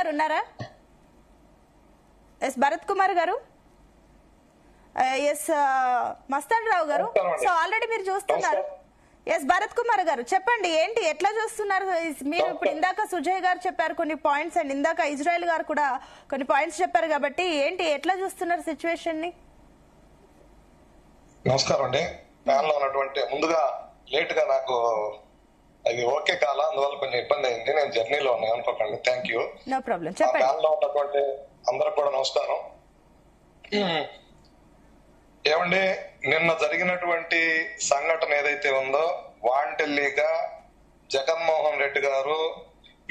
గారు ఉన్నారా? ఎస్ భరత్ కుమార్ గారు, ఎస్ మస్తాన్ రావు గారు. సో ఆల్రెడీ మీరు చూస్తున్నారు. ఎస్ భరత్ కుమార్ గారు చెప్పండి, ఏంటి ఎట్లా చూస్తున్నారు మీరు? ఇప్పుడు ఇందాక సుజయ్ గారు చెప్పారు కొన్ని పాయింట్స్, అండ్ ఇందాక ఇజ్రాయెల్ గారు కూడా కొన్ని పాయింట్స్ చెప్పారు, కాబట్టి ఏంటి ఎట్లా చూస్తున్నారు సిచ్యువేషన్ ని? నమస్కారం అండి. ప్యానల్ లో ఉన్నటువంటి ముందుగా లేట్ గా నాకు అది ఓకే కాల, అందువల్ల కొంచెం ఇబ్బంది అయింది. నేను జర్నీలో ఉన్నాను అనుకోకండి. Thank you. No problem. చెప్పండి. ప్యానల్ లో ఉన్నటువంటి అందరికి కూడా నమస్కారం. ఏమండి, నిన్న జరిగినటువంటి సంఘటన ఏదైతే ఉందో వాంటెల్లీగా జగన్మోహన్ రెడ్డి గారు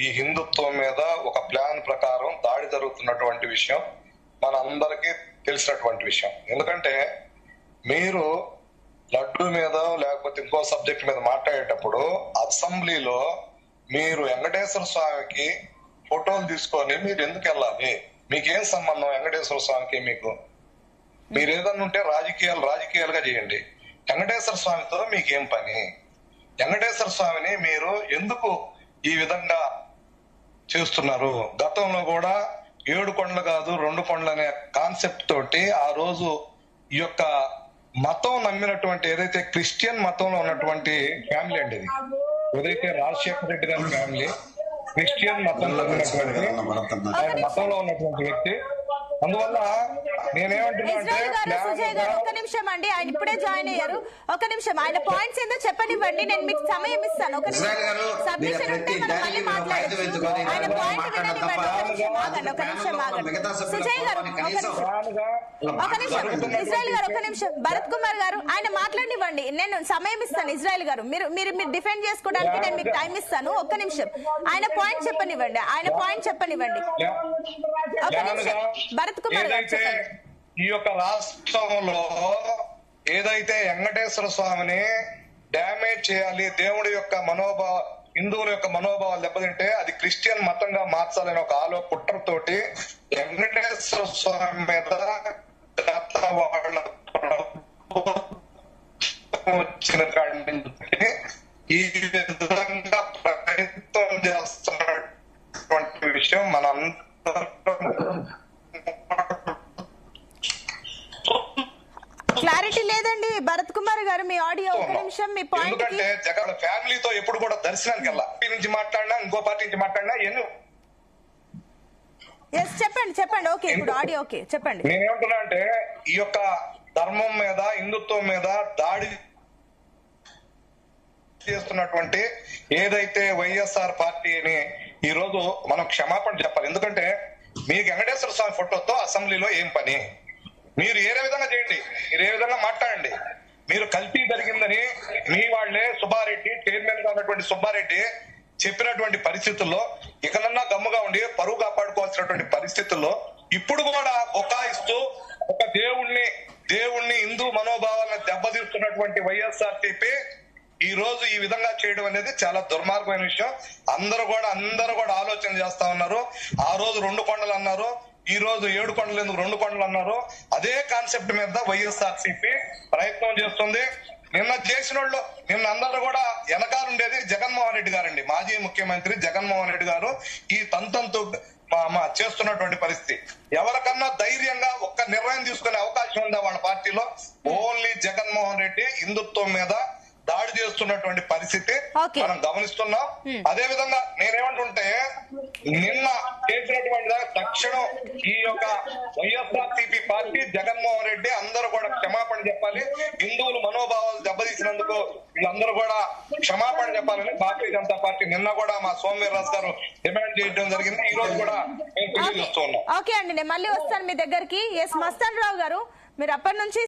ఈ హిందుత్వం మీద ఒక ప్లాన్ ప్రకారం దాడి జరుగుతున్నటువంటి విషయం మన అందరికీ తెలిసినటువంటి విషయం. ఎందుకంటే మీరు లడ్డు మీద లేకపోతే ఇంకో సబ్జెక్ట్ మీద మాట్లాడేటప్పుడు అసెంబ్లీలో మీరు వెంకటేశ్వర స్వామికి ఫోటోలు తీసుకొని మీరు ఎందుకు వెళ్ళాలి? మీకేం సంబంధం వెంకటేశ్వర స్వామికి? మీరు ఏదన్నా ఉంటే రాజకీయాలుగా చేయండి. వెంకటేశ్వర స్వామితో మీకేం పని? వెంకటేశ్వర స్వామిని మీరు ఎందుకు ఈ విధంగా చేస్తున్నారు? గతంలో కూడా 7 కొండలు కాదు 2 కొండలు అనే కాన్సెప్ట్ తోటి ఆ రోజు ఈ యొక్క మతం నమ్మినటువంటి ఏదైతే క్రిస్టియన్ మతంలో ఉన్నటువంటి ఫ్యామిలీ అండి, ఇది ఏదైతే రాజశేఖర రెడ్డి గారి ఫ్యామిలీ క్రిస్టియన్ మతం నమ్మినటువంటి మతంలో ఉన్నటువంటి వ్యక్తి. అందువల్ల సుజయ్ గారు ఒక్క నిమిషం అండి, ఆయన ఇప్పుడే జాయిన్ అయ్యారు. ఒక నిమిషం, ఆయన పాయింట్స్ ఏందో చెప్పనివ్వండి, నేను మీకు సమయం ఇస్తాను. ఒక నిమిషం సబ్మిషన్ ఉంటే మనం మళ్ళీ మాట్లాడచ్చు. ఆయన పాయింట్ విననివ్వండి. ఒక నిమిషం ఆగండి. సుజయ్ గారు ఒక నిమిషం, ఇజ్రాయెల్ గారు ఒక నిమిషం, భరత్ కుమార్ గారు ఆయన మాట్లాడినివ్వండి, నేను సమయం ఇస్తాను. ఇజ్రాయెల్ గారు మీరు డిఫెండ్ చేసుకోవడానికి నేను మీకు టైం ఇస్తాను. ఒక్క నిమిషం ఆయన పాయింట్ చెప్పనివ్వండి. ఒక నిమిషం భరత్ కుమార్ గారు చెప్పండి. ఈ యొక్క రాష్ట్రంలో ఏదైతే వెంకటేశ్వర స్వామిని డ్యామేజ్ చేయాలి, దేవుడి యొక్క హిందువుల యొక్క మనోభావాలు దెబ్బతింటే అది క్రిస్టియన్ మతంగా మార్చాలని ఒక కుట్రతోటి వెంకటేశ్వర స్వామి మీద వాళ్ళ వచ్చిన ఈ విధంగా ప్రయత్నం చేస్తున్నటువంటి విషయం క్లారిటీ లేదండి భరత్ కుమార్ గారు, మీ ఆడియో ఒక నిమిషం, మీ పాయింట్. ఎందుకంటే జగన్ ఫ్యామిలీతో ఎప్పుడు కూడా దర్శనానికి వెళ్ళా, నుంచి మాట్లాడినా ఇంకో పార్టీ నుంచి మాట్లాడినా చెప్పండి. ఓకే, ఇప్పుడు ఆడియో ఓకే, చెప్పండి. నేనేమంటున్నా అంటే ఈ యొక్క ధర్మం మీద హిందుత్వం మీద దాడి చేస్తున్నటువంటి ఏదైతే వైఎస్ఆర్ పార్టీని ఈ రోజు మనం క్షమాపణ చెప్పాలి. ఎందుకంటే మీకు వెంకటేశ్వర స్వామి ఫోటోతో అసెంబ్లీలో ఏం పని? మీరు ఏ విధంగా చేయండి, మీరు ఏ విధంగా మాట్లాడండి. మీరు కల్తీ జరిగిందని మీ వాళ్లే సుబ్బారెడ్డి, చైర్మన్ గా ఉన్నటువంటి సుబ్బారెడ్డి చెప్పినటువంటి పరిస్థితుల్లో ఇకనన్నా గమ్ముగా ఉండి పరువు కాపాడుకోవాల్సినటువంటి పరిస్థితుల్లో ఇప్పుడు కూడా బొకాయిస్తూ ఒక దేవుణ్ణి హిందూ మనోభావాలను దెబ్బతీస్తున్నటువంటి వైఎస్ఆర్సీపీ ఈ రోజు ఈ విధంగా చేయడం అనేది చాలా దుర్మార్గమైన విషయం. అందరూ కూడా ఆలోచన చేస్తా ఉన్నారు. ఆ రోజు 2 కొండలు అన్నారు, ఈ రోజు 7 కొండలు ఎందుకు 2 కొండలు అన్నారు. అదే కాన్సెప్ట్ మీద వైఎస్ఆర్సీపీ ప్రయత్నం చేస్తుంది. నిన్న అందరూ కూడా వెనకాలండేది జగన్మోహన్ రెడ్డి గారండి, మాజీ ముఖ్యమంత్రి జగన్మోహన్ రెడ్డి గారు ఈ తంతంతో చేస్తున్నటువంటి పరిస్థితి. ఎవరికన్నా ధైర్యంగా ఒక్క నిర్ణయం తీసుకునే అవకాశం ఉందా వాళ్ళ పార్టీలో? ఓన్లీ జగన్మోహన్ రెడ్డి హిందుత్వం మీద దాడి చేస్తున్నటువంటి పరిస్థితి మనం గమనిస్తున్నాం. అదే విధంగా నేనేమంటుంటే నిన్న చేసినటువంటి తక్షణం ఈ యొక్క వైఎస్ఆర్సీపీ పార్టీ జగన్మోహన్ రెడ్డి అందరూ కూడా క్షమాపణ చెప్పాలి. హిందువుల మనోభావాలు దెబ్బతీసినందుకు వీళ్ళందరూ కూడా క్షమాపణ చెప్పాలని భారతీయ జనతా పార్టీ నిన్న కూడా మా సోమవీర్రాజు గారు డిమాండ్ చేయడం జరిగింది. ఈ రోజు కూడా మేము తెలియజేస్తూ ఉన్నాం. ఓకే అండి, నేను మళ్ళీ వస్తాను మీ దగ్గరికి. ఎస్ మస్తాన్ రావు గారు, మీరు అప్పటి నుంచి